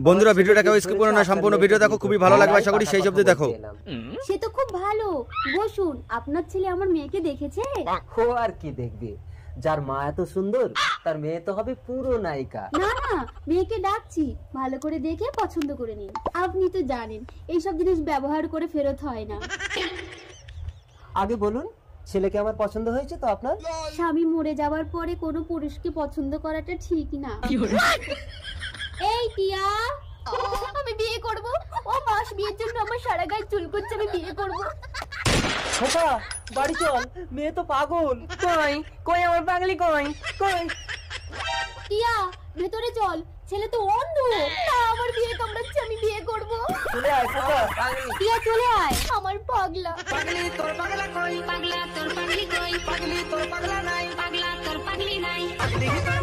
বন্ধুরা ভিডিওটাকে স্কিপ করো না, সম্পূর্ণ ভিডিও দেখো, খুবই ভালো লাগবে আশা করি, সেই শব্দে দেখো। সে তো খুব ভালো। বসুন, আপনার ছেলে আমার মেয়েকে দেখেছে? ও আর কি দেখবে, যার মা এত সুন্দর তার মেয়ে তো হবে পুরো নায়িকা। না না, মেয়েকে ডাকছি, ভালো করে দেখে পছন্দ করে নিন। আপনি তো জানেন এইসব জিনিস ব্যবহার করে ফেরত হয় না। আগে বলুন, ছেলেকে আমার পছন্দ হয়েছে তো আপনার? স্বামী মরে যাওয়ার পরে কোনো পুরুষকে পছন্দ করাটা ঠিক না। এই টিয়া, আমি বিয়ে করব। ও মাস বিয়ের জন্য আমার সারা গায়ে চুল করছে, আমি বিয়ে করব। খোকা বাড়ি চল, মেয়ে তো পাগল। কই কই আমার পাগলি, কই কই? টিয়া ভেতরে চল, ছেলে তো অন্ধ। না, আমার বিয়ে কামড়াচ্ছে, আমি বিয়ে করব। চলে আয় খোকা। টিয়া চলে আয়, আমার পাগলা। পাগলি তোর পাগলা কই, পাগলা তোর পাগলি কই, পাগলি তোর পাগলা নাই, পাগলা তোর পাগলি নাই, পাগলি তোর